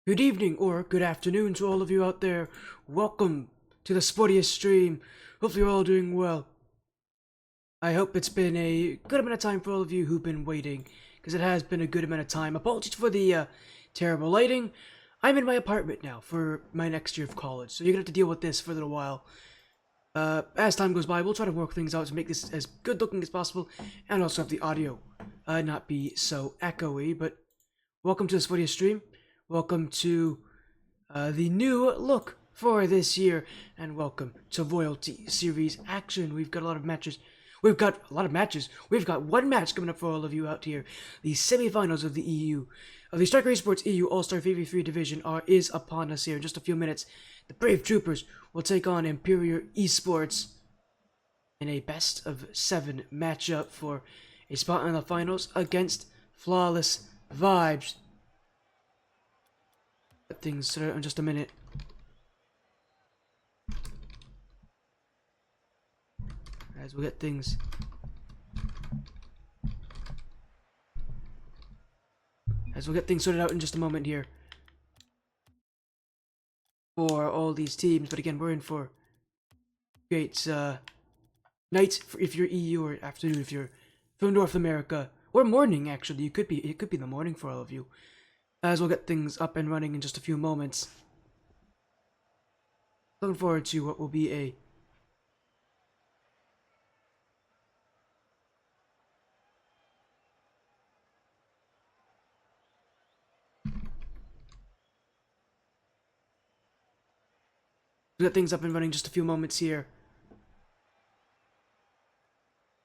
Good evening or good afternoon to all of you out there. Welcome to the sportiest stream. Hopefully you're all doing well. I hope it's been a good amount of time for all of you who've been waiting, because it has been a good amount of time. Apologies for the terrible lighting. I'm in my apartment now for my next year of college, so you're gonna have to deal with this for a little while. As time goes by, we'll try to work things out to make this as good looking as possible, and also have the audio not be so echoey. But welcome to the sportiest stream. Welcome to the new look for this year, and welcome to Royalty Series Action. We've got a lot of matches. We've got one match coming up for all of you out here. The semifinals of the the Striker eSports EU All-Star VV3 division is upon us here in just a few minutes. The Brave Troopers will take on Emperior eSports in a best of 7 matchup for a spot in the finals against Flawless Vibes. Things started in just a minute. As we'll get things sorted out in just a moment here for all these teams. But again, we're in for great night if you're EU, or afternoon if you're from North America, or morning actually. It could be the morning for all of you. As we'll get things up and running in just a few moments. Looking forward to what will be a get things up and running just a few moments here.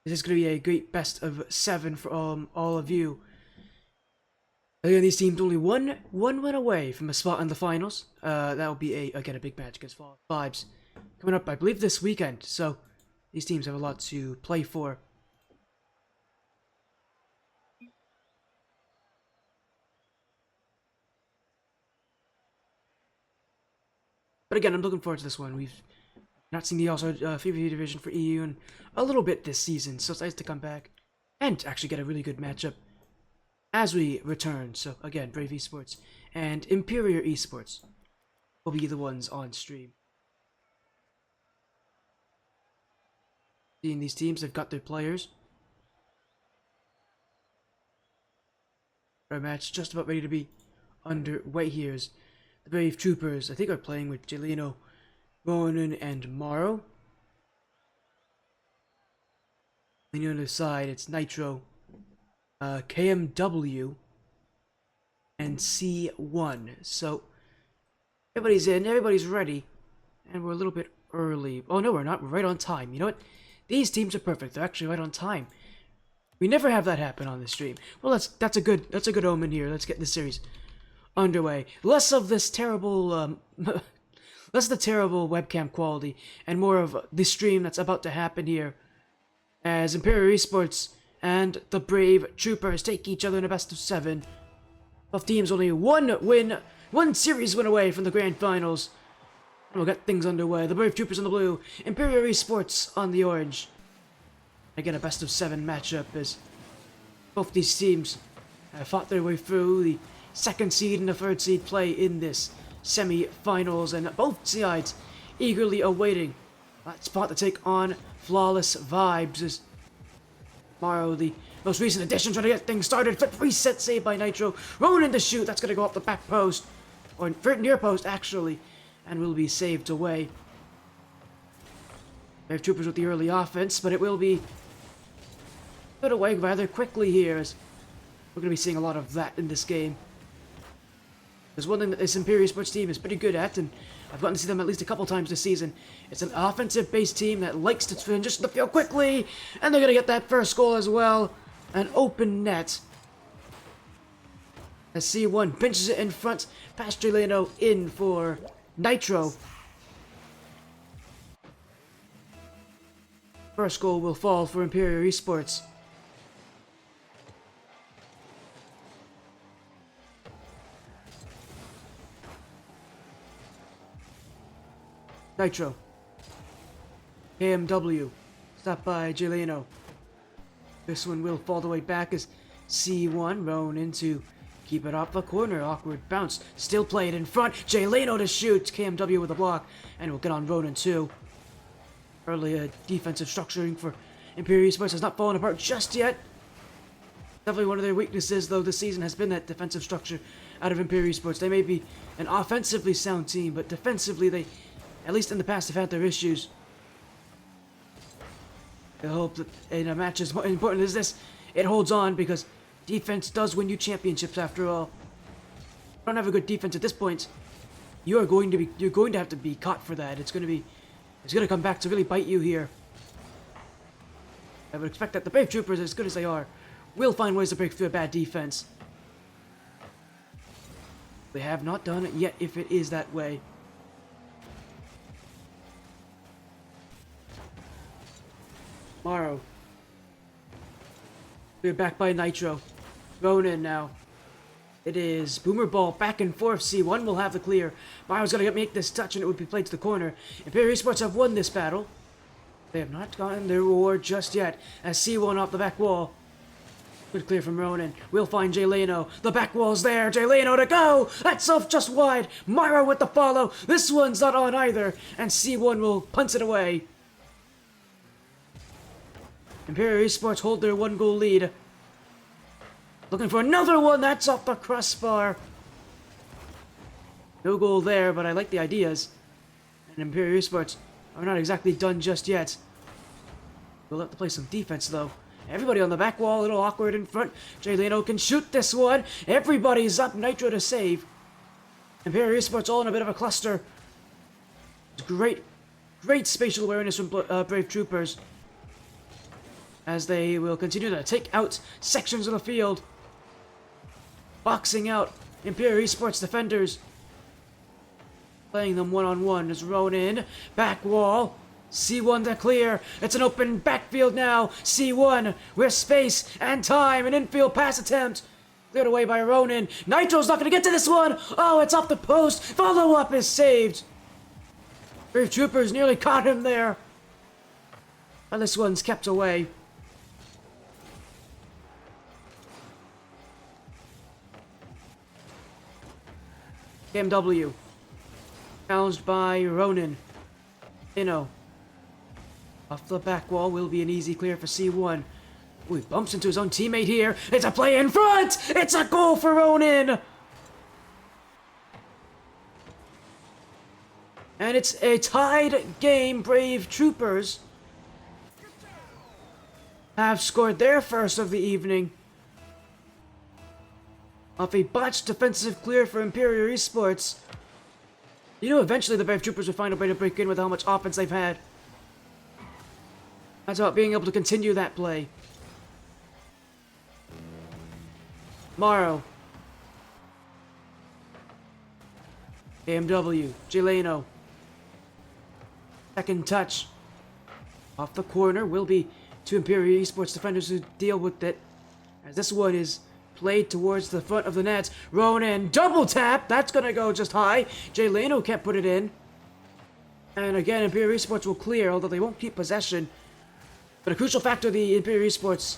This is going to be a great best of 7 for all of you. Again, these teams only one win away from a spot in the finals. That will be again a big match against Vibes coming up, I believe, this weekend. So these teams have a lot to play for. But again, I'm looking forward to this one. We've not seen the All-Star VV division for EU in a little bit this season, so it's nice to come back and actually get a really good matchup as we return. So again, Brave eSports and Emperior eSports will be the ones on stream. Seeing these teams, they've got their players. Our match just about ready to be underway here. Is the Brave Troopers, I think, are playing with Jelino, Ronan, and Morrow. And on the other side, it's Nitro, KMW, and C1. So everybody's in, everybody's ready, and we're a little bit early. Oh no, we're not. We're right on time. You know what? These teams are perfect. They're actually right on time. We never have that happen on the stream. Well, that's a good omen here. Let's get this series underway. Less of this terrible less of the terrible webcam quality, and more of the stream that's about to happen here as Emperior eSports and the Brave Troopers take each other in a best of 7. Both teams only one series win away from the grand finals. And we'll get things underway. The Brave Troopers on the blue, Emperior eSports on the orange. Again, a best of 7 matchup as both these teams have fought their way through. The second seed and the third seed play in this semi-finals, and both sides eagerly awaiting that spot to take on Flawless Vibes as Morrow, the most recent addition, trying to get things started. Flip reset save by Nitro. Ronan to shoot. That's going to go off the back post, or near post actually, and will be saved away. Brave Troopers with the early offense, but it will be put away rather quickly here, as we're going to be seeing a lot of that in this game. There's one thing that this Emperior Sports team is pretty good at, and I've gotten to see them at least a couple times this season. It's an offensive-based team that likes to transition the field quickly, and they're going to get that first goal as well. An open net. As C1 pinches it in front, past Jeleno in for Nitro. First goal will fall for Emperior eSports. Nitro. KMW. Stopped by Jeleno. This one will fall the way back as C1 Roan into Keep it off the corner. Awkward bounce. Still play it in front. Jay Leno to shoot. KMW with a block. And we'll get on Ronan too. Early defensive structuring for Emperior eSports has not fallen apart just yet. Definitely one of their weaknesses, though, this season has been that defensive structure out of Emperior eSports. They may be an offensively sound team, but defensively they, at least in the past, have had their issues. I hope that in a match as important as this, it holds on, because defense does win you championships after all. If you don't have a good defense at this point, you're going to have to be caught for that. It's going to come back to really bite you here. I would expect that the Brave Troopers, as good as they are, will find ways to break through a bad defense. They have not done it yet, if it is that way. Morrow. We're back by Nitro. Ronan now. It is Boomer Ball back and forth. C1 will have the clear. Morrow's going to make this touch and it would be played to the corner. Emperior eSports have won this battle. They have not gotten their reward just yet, as C1 off the back wall. Good clear from Ronan. We'll find Jay Leno. The back wall's there. Jay Leno to go. That's off just wide. Morrow with the follow. This one's not on either. And C1 will punt it away. Emperior eSports hold their 1-goal lead. Looking for another one. That's off the crossbar. No goal there, but I like the ideas. And Emperior eSports are not exactly done just yet. We'll have to play some defense, though. Everybody on the back wall, a little awkward in front. Jay Leno can shoot this one. Everybody's up. Nitro to save. Emperior eSports all in a bit of a cluster. Great spatial awareness from Brave Troopers, as they will continue to take out sections of the field. Boxing out Emperior eSports defenders. Playing them one-on-one as Ronan. Back wall. C1 to clear. It's an open backfield now. C1 with space and time. An infield pass attempt. Cleared away by Ronan. Nitro's not going to get to this one. Oh, it's off the post. Follow-up is saved. Brave Troopers nearly caught him there. And this one's kept away. KMW. Challenged by Ronan. Off the back wall will be an easy clear for C1. Ooh, he bumps into his own teammate here. It's a play in front! It's a goal for Ronan! And it's a tied game. Brave Troopers have scored their first of the evening off a botched defensive clear for Emperior eSports. You know, eventually the Brave Troopers will find a way to break in with how much offense they've had. That's about being able to continue that play. Morrow. KMW. Jay Leno. Second touch. Off the corner will be two Emperior eSports defenders who deal with it, as this one is played towards the front of the net. Ronan, double tap! That's gonna go just high. Jay Leno can't put it in. And again, Emperior eSports will clear, although they won't keep possession. But a crucial factor of the Emperior eSports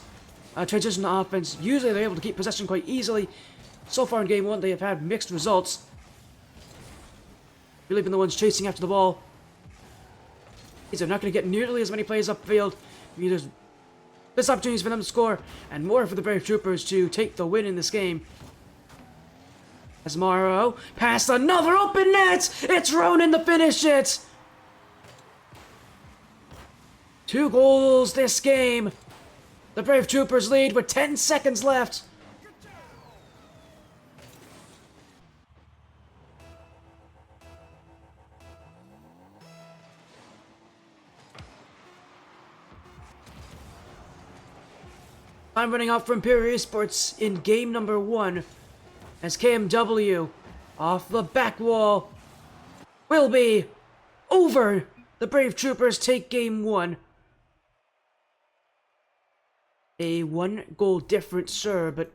transition to offense, usually they're able to keep possession quite easily. So far in Game 1, they have had mixed results. Really been the ones chasing after the ball. These are not going to get nearly as many plays upfield. There's less opportunities for them to score, and more for the Brave Troopers to take the win in this game. As Morrow past another open net! It's Ronan to finish it! 2 goals this game. The Brave Troopers lead with 10 seconds left. Time running out for Emperior eSports in game number 1, as KMW off the back wall will be over. The Brave Troopers take game 1. A 1-goal difference, sure, but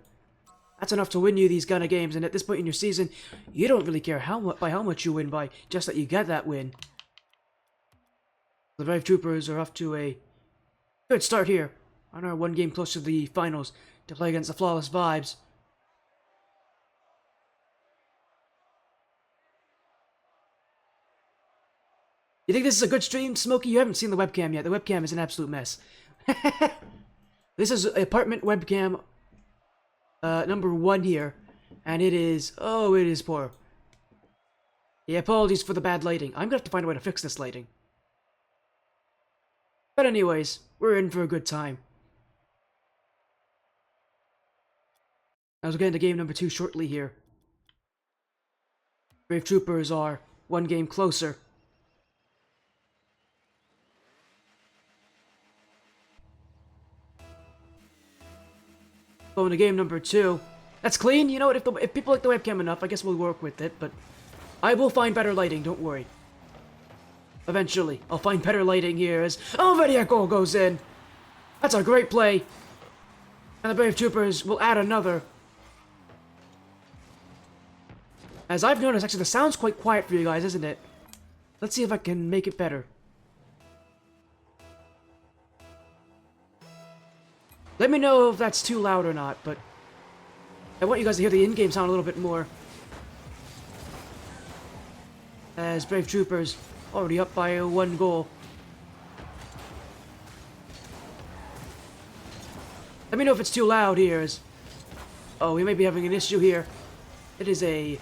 that's enough to win you these kind of games. And at this point in your season, you don't really care how much you win by, just that you get that win. The Brave Troopers are off to a good start here on our 1 game close to the finals to play against the Flawless Vibes. You think this is a good stream, Smokey? You haven't seen the webcam yet. The webcam is an absolute mess. This is apartment webcam number 1 here. And it is... Oh, it is poor. Yeah, apologies for the bad lighting. I'm gonna have to find a way to fix this lighting. But anyways, we're in for a good time. As we'll get into game number 2 shortly here. Brave Troopers are 1 game closer. Going to game number 2. That's clean. You know what? If people like the webcam enough, I guess we'll work with it. But I will find better lighting. Don't worry. Eventually, I'll find better lighting here as already goal goes in. That's a great play. And the Brave Troopers will add another. As I've noticed, actually, the sound's quite quiet for you guys, isn't it? Let's see if I can make it better. Let me know if that's too loud or not, but I want you guys to hear the in-game sound a little bit more. As Brave Troopers already up by 1 goal. Let me know if it's too loud here. Oh, we may be having an issue here. It is a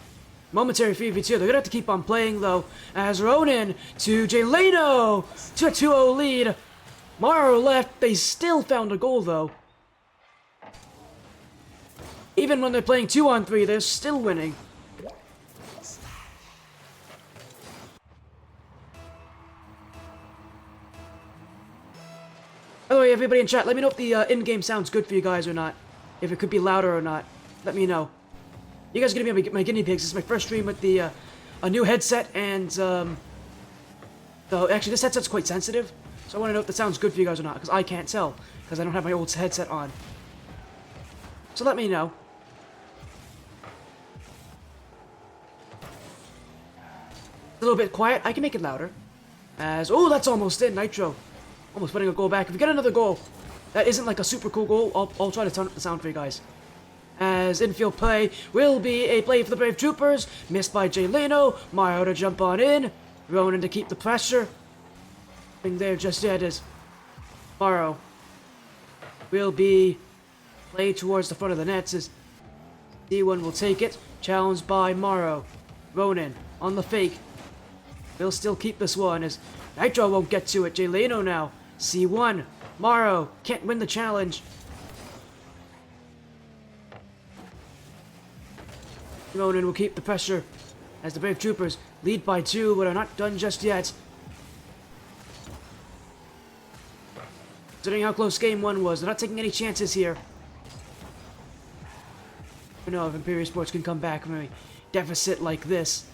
momentary 3v2. They're gonna have to keep on playing though. As Ronan to Jeleno to a 2-0 lead. Morrow left. They still found a goal though. Even when they're playing 2-on-3, they're still winning. By the way, everybody in chat, let me know if the in-game sound's good for you guys or not. If it could be louder or not. Let me know. You guys are gonna be my guinea pigs. This is my first stream with the a new headset, and so actually this headset's quite sensitive, so I want to know if the sound's good for you guys or not, because I can't tell, because I don't have my old headset on. So let me know. A little bit quiet. I can make it louder. As oh, that's almost in. Nitro, almost putting a goal back. If we get another goal, that isn't like a super cool goal. I'll try to turn up the sound for you guys. As infield play will be a play for the Brave Troopers. Missed by Jeleno. Mario to jump on in. Ronan to keep the pressure. Nothing there just yet is Mario will be played towards the front of the nets as D1 will take it. Challenged by Mario. Ronan on the fake. Will still keep this one as Nitro won't get to it. Jeleno now. C1. Mario can't win the challenge. Ronan will keep the pressure as the Brave Troopers lead by 2, but are not done just yet. Considering how close game 1 was, they're not taking any chances here. I don't know if Emperior Sports can come back from a deficit like this.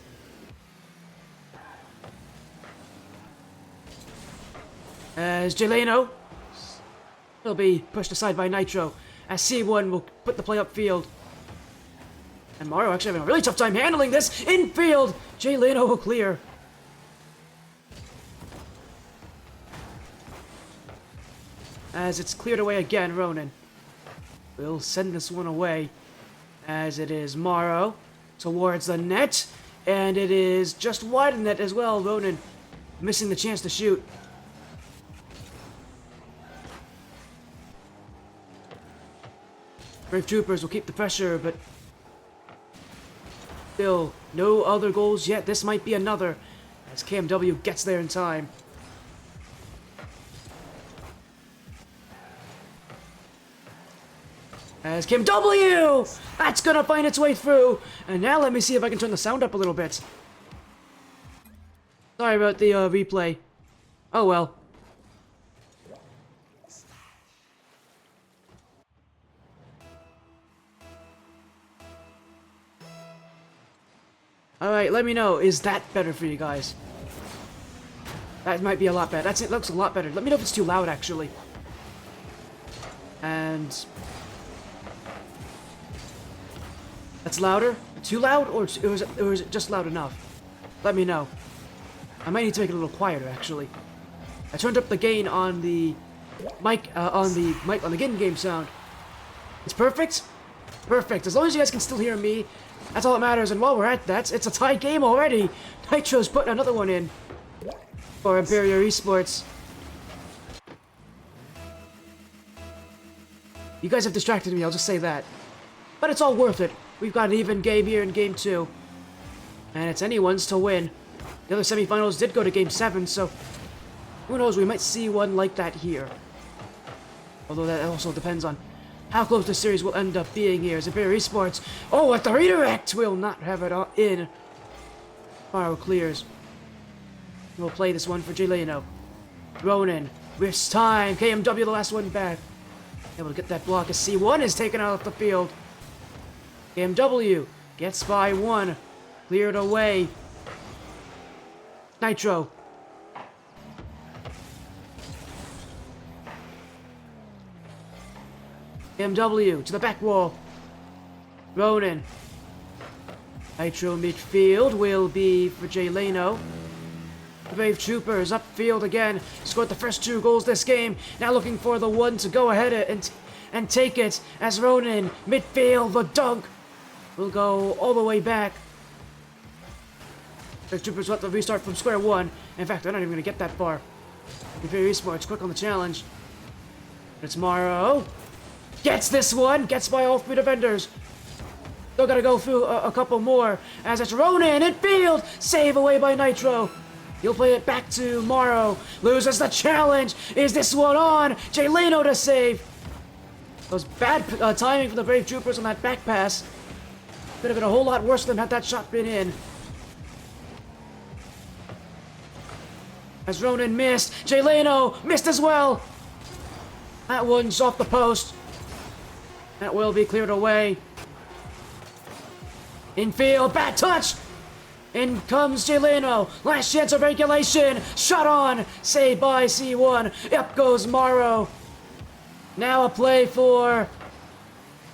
As Jeleno will be pushed aside by Nitro, as C1 will put the play upfield. And Mario actually having a really tough time handling this. Infield! Jeleno will clear. As it's cleared away again, Ronan will send this one away. As it is Mario towards the net. And it is just wide of the net as well. Ronan missing the chance to shoot. Brave Troopers will keep the pressure, but still, no other goals yet. This might be another, as KMW gets there in time. As KMW! That's gonna find its way through! And now let me see if I can turn the sound up a little bit. Sorry about the replay. Oh well. Alright, let me know. Is that better for you guys? That might be a lot better. It looks a lot better. Let me know if it's too loud, actually. And that's louder? Too loud? Or is it just loud enough? Let me know. I might need to make it a little quieter, actually. I turned up the gain on the mic, on the in-game sound. It's perfect? Perfect. As long as you guys can still hear me, that's all that matters. And while we're at that, it's a tie game already. Nitro's putting another one in. for Emperior eSports. You guys have distracted me, I'll just say that. But it's all worth it. We've got an even game here in Game 2. And it's anyone's to win. The other semifinals did go to Game 7, so who knows, we might see one like that here. Although that also depends on how close the series will end up being here. As Emperior eSports, oh, at the redirect, will not have it in. Faro clears. We'll play this one for Jeleno. Ronin, wastes time. KMW, the last one back. Able to get that block as C1 is taken out of the field. KMW gets by one. Cleared away. Nitro. KMW to the back wall. Ronin. Nitro midfield will be for Jeleno. The Brave Troopers upfield again. Scored the first 2 goals this game. Now looking for the one to go ahead and take it. As Ronin, midfield, the dunk will go all the way back. Brave Troopers will have to restart from square one. In fact, they're not even going to get that far. Emperior eSports quick on the challenge. It's Morrow. Gets this one. Gets by all 3 defenders. Still got to go through a couple more. As it's Ronin in field. Save away by Nitro. He'll play it back to Morrow. Loses the challenge. Is this one on? Jeleno to save. That was bad timing for the Brave Troopers on that back pass. Could have been a whole lot worse than had that shot been in. As Ronin missed. Jeleno missed as well. That one's off the post. That will be cleared away. Infield, bad touch. In comes Jeleno. Last chance of regulation. Shot on. Saved by C1. Up goes Morrow. Now a play for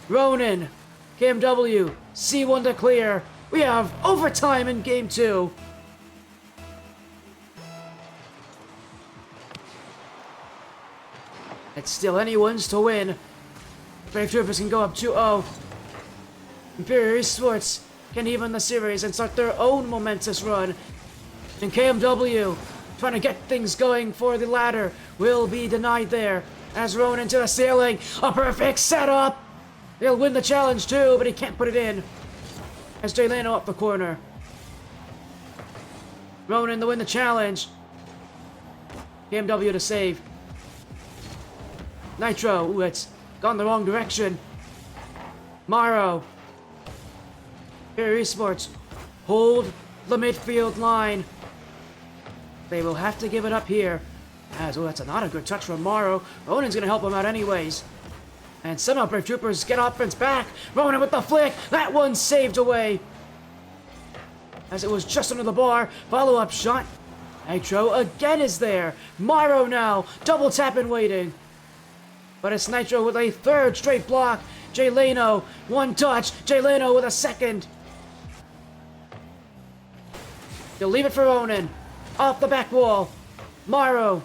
Ronin. KMW. C1 to clear. We have overtime in Game 2. It's still anyone's to win. Brave Troopers can go up 2-0. Emperior eSports can even the series and start their own momentous run. And KMW, trying to get things going for the ladder, will be denied there. As Ronin to the ceiling, a perfect setup! He'll win the challenge too, but he can't put it in. As Jeleno up the corner. Ronin to win the challenge. KMW to save. Nitro, ooh, it's gone the wrong direction. Morrow. Emperior eSports, hold the midfield line. They will have to give it up here. As, oh, that's not a good touch from Morrow. Ronin's gonna help him out anyways. And somehow Brave Troopers get offense back. Ronin with the flick. That one saved away. As it was just under the bar. Follow-up shot. Nitro again is there. Morrow now. Double tap and waiting. But it's Nitro with a 3rd straight block. Jeleno, one touch. Jeleno with a 2nd. He'll leave it for Ronin. Off the back wall. Morrow.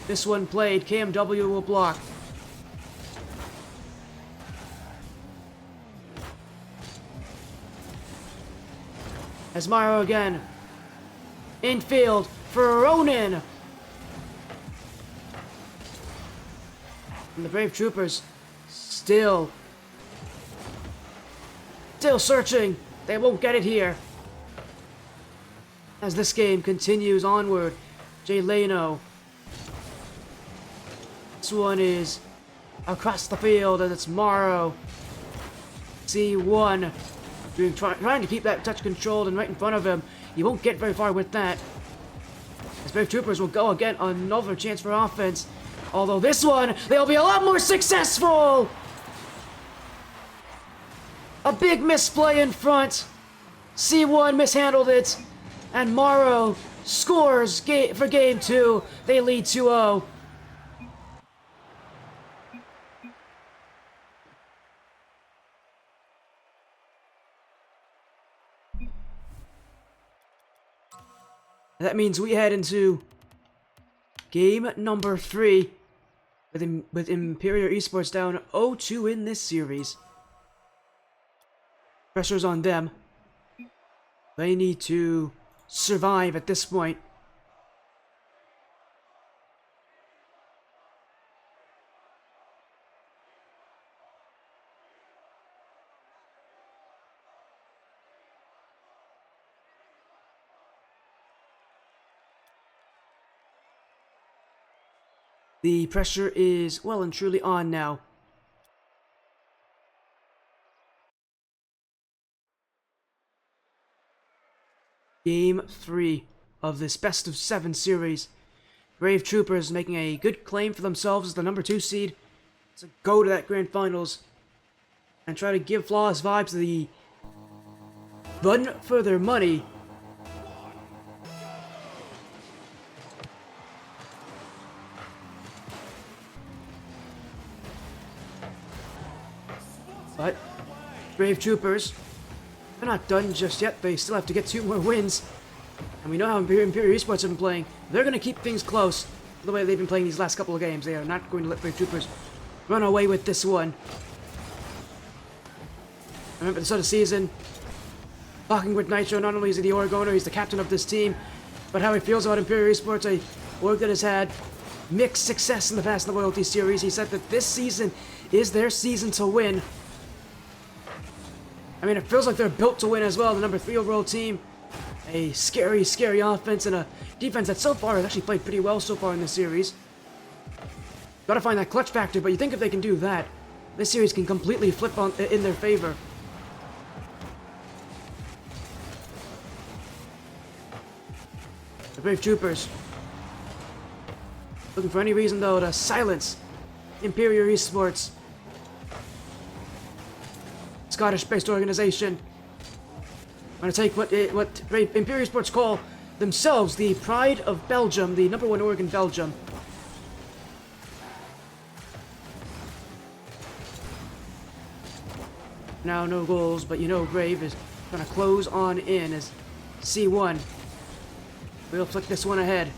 This one played. KMW will block. As Morrow again. Infield for Ronin. And the Brave Troopers still searching. They won't get it here. As this game continues onward, Jeleno. This one is across the field, and it's Morrow. C1 trying to keep that touch controlled and right in front of him. You won't get very far with that. As Brave Troopers will go again, another chance for offense. Although this one, they'll be a lot more successful! A big misplay in front. C1 mishandled it. And Morrow scores for Game 2. They lead 2-0. That means we head into game number 3 with Emperior eSports down 0-2 in this series. Pressure's on them. They need to survive at this point. The pressure is well and truly on now. Game 3 of this best of 7 series. Brave Troopers making a good claim for themselves as the number 2 seed to go to that grand finals and try to give flawless vibes to the run for their money. But Brave Troopers, they're not done just yet. They still have to get 2 more wins. And we know how Emperior eSports have been playing. They're going to keep things close the way they've been playing these last couple of games. They are not going to let Brave Troopers run away with this one. I remember at the start of the season, talking with Nitro, not only is he the org owner, he's the captain of this team, but how he feels about Emperior eSports, a org that has had mixed success in the past in the Loyalty Series. He said that this season is their season to win. I mean, it feels like they're built to win as well. The number 3 overall team, a scary, scary offense and a defense that so far has actually played pretty well so far in this series. Gotta find that clutch factor, but you think if they can do that, this series can completely flip in their favor. The Brave Troopers looking for any reason though to silence Emperior eSports, Scottish-based organization. I'm going to take what Emperior eSports call themselves the pride of Belgium, the number 1 org in Belgium. Now no goals, but you know Brave is going to close on in as C1. We'll flick this one ahead.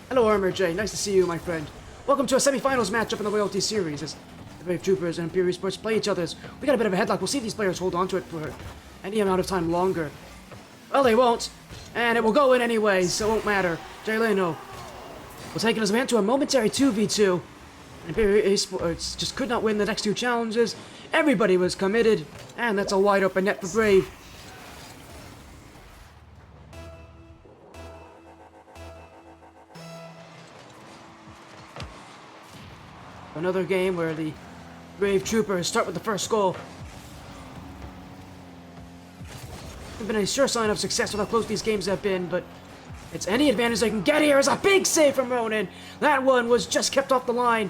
Hello Armor J, nice to see you my friend. Welcome to a semi-finals matchup in the Loyalty Series as the Brave Troopers and Emperior eSports play each other. We got a bit of a headlock. We'll see if these players hold on to it for any amount of time longer. Well, they won't. And it will go in anyway, so it won't matter. Jay Leno will take his man to a momentary 2v2. Emperior eSports just could not win the next 2 challenges. Everybody was committed. And that's a wide open net for Brave. Another game where the Brave Troopers start with the first goal. It's been a sure sign of success with how close these games have been, but it's any advantage they can get here is a big save from Ronan. That one was just kept off the line.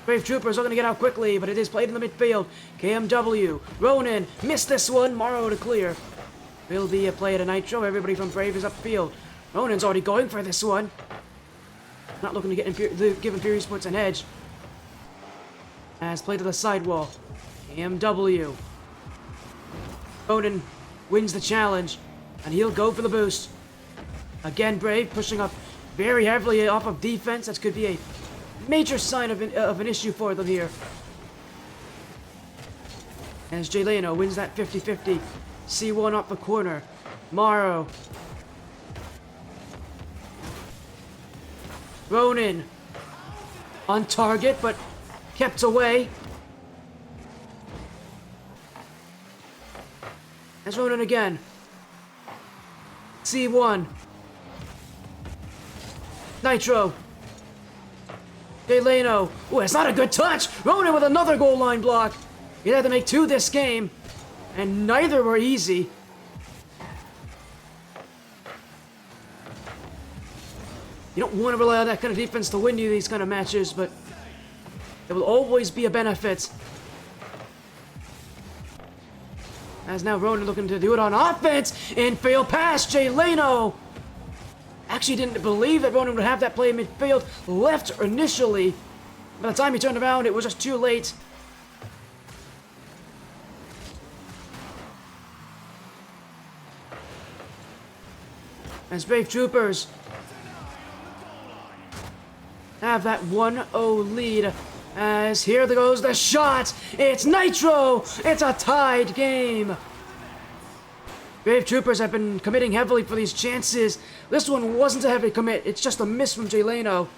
Brave Troopers are going to get out quickly, but it is played in the midfield. KMW, Ronan, missed this one, Morrow to clear. Will be a play at a Nitro, everybody from Brave is upfield. Ronan's already going for this one. Not looking to give Emperior eSports an edge. As played to the sidewall. KMW. Ronan wins the challenge, and he'll go for the boost. Again, Brave pushing up very heavily off of defense. That could be a major sign of an issue for them here. As Jay Leno wins that 50-50. C1 off the corner. Morrow. Ronan on target, but kept away. That's Ronan again. C1. Nitro. Delano. Oh, it's not a good touch. Ronan with another goal line block. He had to make 2 this game, and neither were easy. You don't want to rely on that kind of defense to win you these kind of matches, but it will always be a benefit. As now Ronan looking to do it on offense, and fail pass, Jay Leno. Actually didn't believe that Ronan would have that play in midfield. Left initially. By the time he turned around, it was just too late. As Brave Troopers have that 1-0 lead As here goes the shot! It's Nitro! It's a tied game! Brave Troopers have been committing heavily for these chances. This one wasn't a heavy commit, it's just a miss from Jay Leno.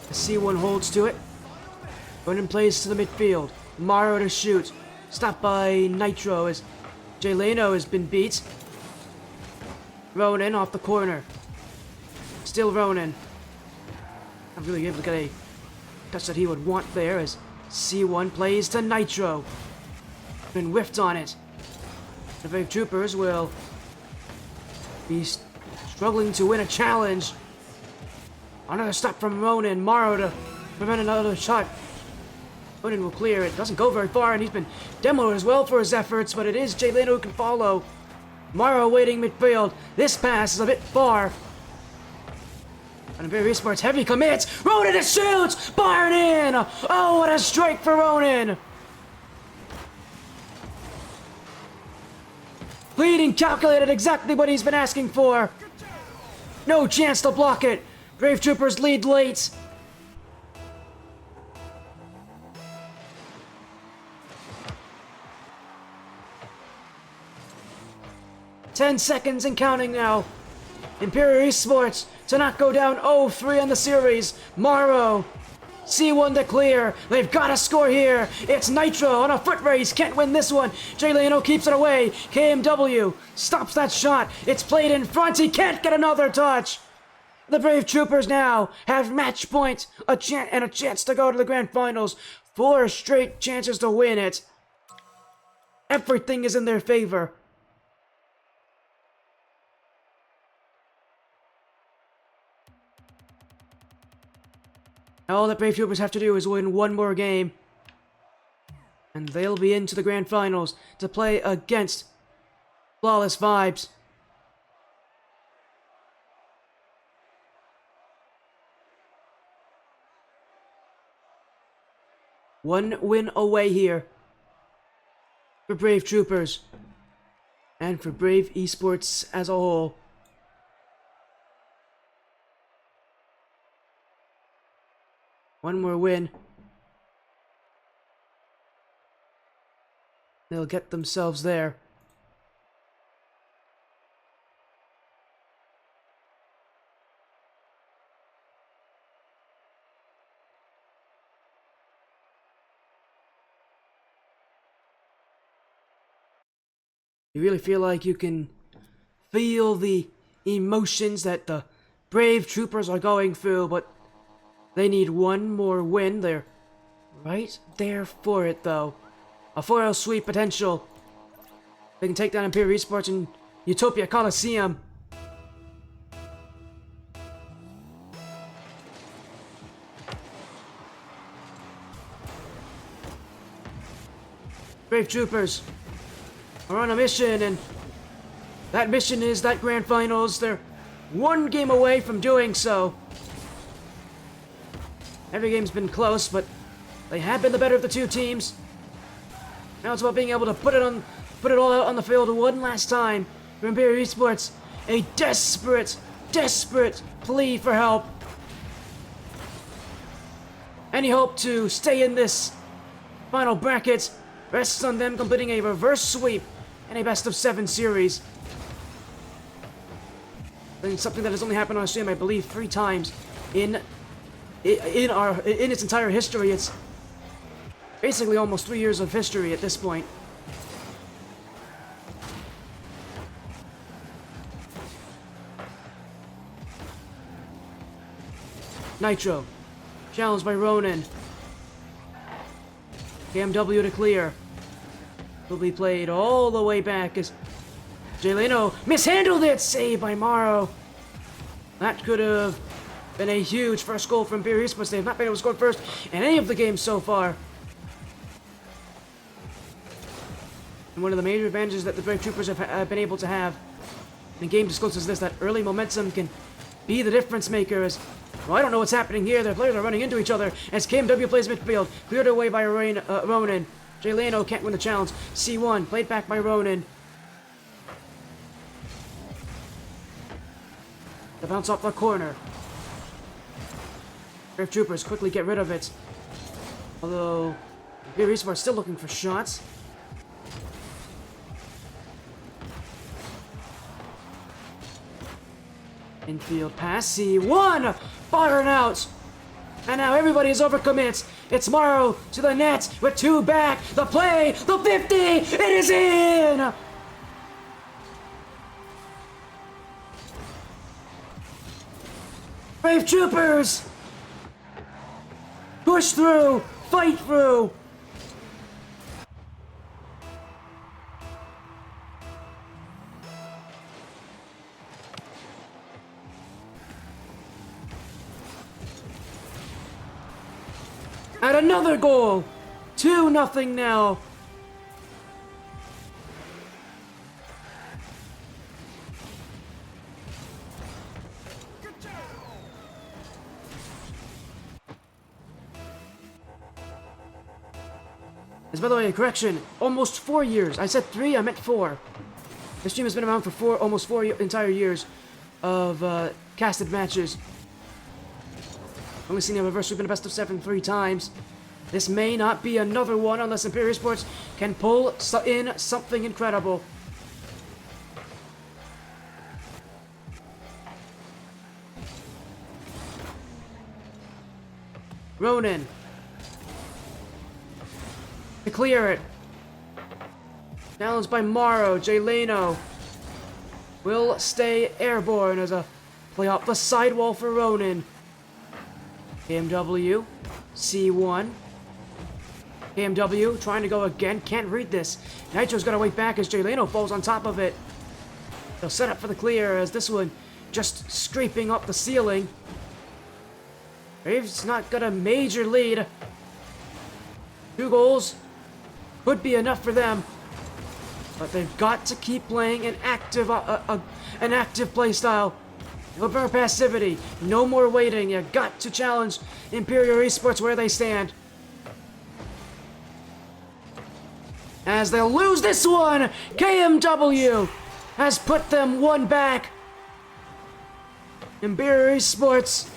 The C1 holds to it. Ronan plays to the midfield. Morrow to shoot. Stopped by Nitro as Jay Leno has been beat. Ronan off the corner. Still Ronan. Not really able to get a touch that he would want there as C1 plays to Nitro. Been whiffed on it. The Brave Troopers will be struggling to win a challenge. Another stop from Ronan. Morrow to prevent another shot. Ronan will clear it. Doesn't go very far, and he's been demoed as well for his efforts, but it is Jay Leno who can follow. Morrow waiting midfield. This pass is a bit far. And Emperior eSports heavy commits. Ronan to shoots! Barn in! Oh, what a strike for Ronan! Leading calculated exactly what he's been asking for. No chance to block it. Brave Troopers lead late. Ten seconds and counting now. Emperior eSports to not go down 0-3 on the series. Morrow. C1 to clear. They've got to score here. It's Nitro on a foot race. Can't win this one. Jay Leno keeps it away. KMW stops that shot. It's played in front. He can't get another touch. The Brave Troopers now have match point, a chance to go to the grand finals. 4 straight chances to win it. Everything is in their favor. All that Brave Troopers have to do is win one more game. And they'll be into the grand finals to play against Flawless Vibes. One win away here for Brave Troopers and for Brave eSports as a whole. One more win. They'll get themselves there. You really feel like you can feel the emotions that the Brave Troopers are going through, but they need one more win. They're right there for it, though. A 4-0 sweep potential. They can take down Emperior eSports in Utopia Coliseum. Brave Troopers are on a mission, and that mission is that grand finals. They're one game away from doing so. Every game's been close, but they have been the better of the two teams. Now it's about being able to put it all out on the field one last time. For Emperior eSports, a desperate plea for help. Any hope to stay in this final bracket rests on them completing a reverse sweep in a best-of-7 series. And something that has only happened on stream, I believe, 3 times in its entire history. It's basically almost 3 years of history at this point. Nitro, challenged by Ronan. KMW to clear. Will be played all the way back as Jay Leno mishandled it. Saved by Morrow. That could have been a huge first goal from Emperior eSports. They have not been able to score first in any of the games so far. And one of the major advantages that the Brave Troopers have been able to have in games as close as this, that early momentum can be the difference maker, as Well, I don't know what's happening here. Their players are running into each other as KMW plays midfield. Cleared away by Ronan. Jay Leno can't win the challenge. C1 played back by Ronan. The bounce off the corner. Brave Troopers quickly get rid of it. Although, Emperior eSports still looking for shots. Infield pass, C1! Firing out! And now everybody is overcommits. It's Morrow to the net with 2 back. The play, the 50, it is in! Brave Troopers! Push through, fight through! And another goal! 2-0 now. As by the way, a correction, almost 4 years. I said 3, I meant 4. This stream has been around for almost 4 entire years of casted matches. Only seen the reverse sweep in a best of 7 3 times. This may not be another one unless Emperior eSports can pull in something incredible. Ronan. To clear it. Challenged by Morrow. Jay Leno will stay airborne as a play off the sidewall for Ronan. KMW, C1. KMW trying to go again, can't read this. Nitro's got to wait back as Jay Leno falls on top of it. They'll set up for the clear as this one just scraping up the ceiling. Brave's not got a major lead. 2 goals could be enough for them, but they've got to keep playing an active play style. No more passivity, no more waiting. You got to challenge Emperior eSports where they stand. As they'll lose this one, KMW has put them 1 back. Emperior eSports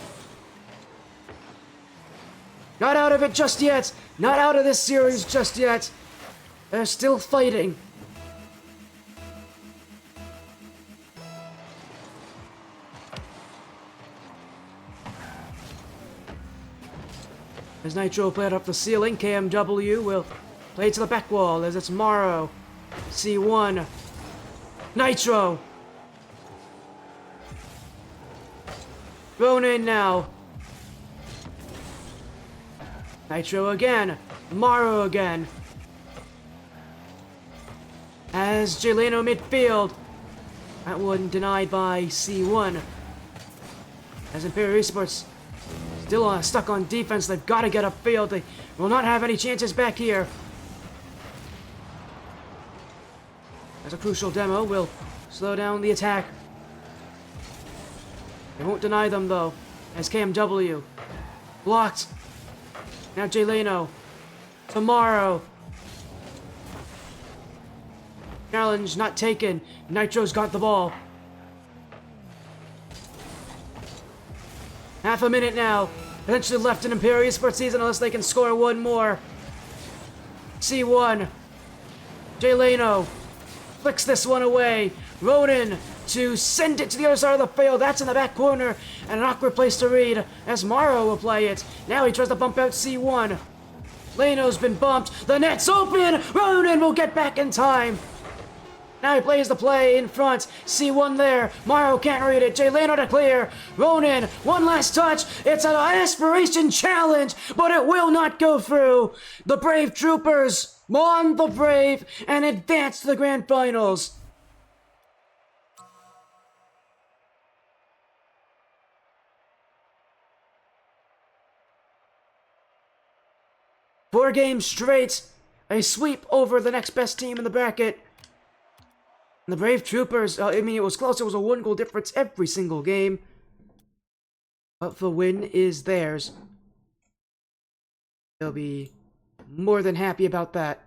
not out of it just yet. Not out of this series just yet. They're still fighting. As Nitro played up the ceiling, KMW will play to the back wall as it's Morrow. C1. Nitro. Ronan now. Nitro again. Morrow again. As Jay Leno midfield. That one denied by C1. As Emperior eSports still stuck on defense, they've got to get upfield. They will not have any chances back here. As a crucial demo will slow down the attack. They won't deny them though. As KMW blocked. Now Jay Leno. Tomorrow. Challenge not taken. Nitro's got the ball. Half a minute now. Potentially left in Emperior eSports season unless they can score 1 more. C1. Jay Leno flicks this one away. Ronan to send it to the other side of the field. That's in the back corner. And an awkward place to read as Morrow will play it. Now he tries to bump out C1. Leno's been bumped. The net's open. Ronan will get back in time. Now he plays the play in front. C1 there. Morrow can't read it. Jay Leno to clear. Ronan, one last touch. It's an aspiration challenge, but it will not go through. The Brave Troopers won the Brave and advanced to the grand finals. Four games straight. A sweep over the next best team in the bracket. And the Brave Troopers, I mean, it was close. It was a 1-goal difference every single game. But the win is theirs. They'll be more than happy about that.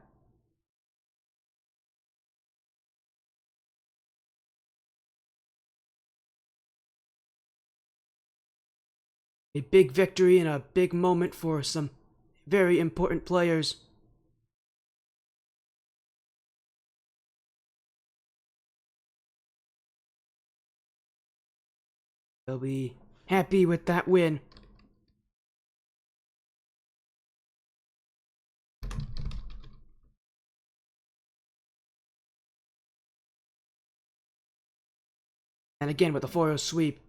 A big victory and a big moment for some very important players. They'll be happy with that win. And again with the 4-0 sweep.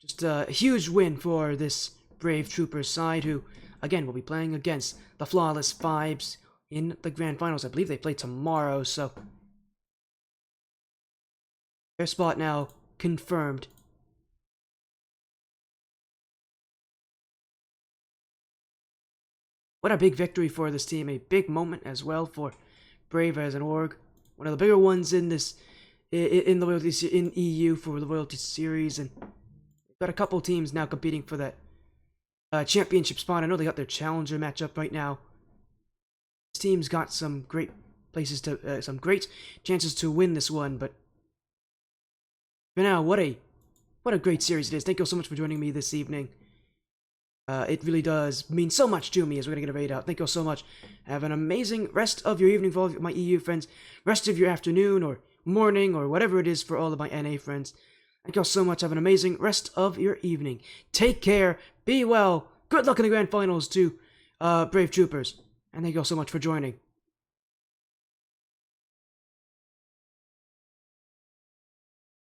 Just a huge win for this Brave Troopers side who, again, will be playing against the Flawless Vibes in the Grand Finals. I believe they play tomorrow, so their spot now confirmed. What a big victory for this team. A big moment as well for Brave as an org. One of the bigger ones in this in the loyalty in EU for the loyalty series, and we've got a couple teams now competing for that championship spot. I know they got their challenger matchup right now. This team's got some great places to some great chances to win this one, but for now, what a great series it is. Thank you all so much for joining me this evening. It really does mean so much to me as we're going to get a raid out. Thank you all so much. Have an amazing rest of your evening for all of my EU friends. Rest of your afternoon or morning or whatever it is for all of my NA friends. Thank you all so much. Have an amazing rest of your evening. Take care. Be well. Good luck in the Grand Finals to Brave Troopers. And thank you all so much for joining.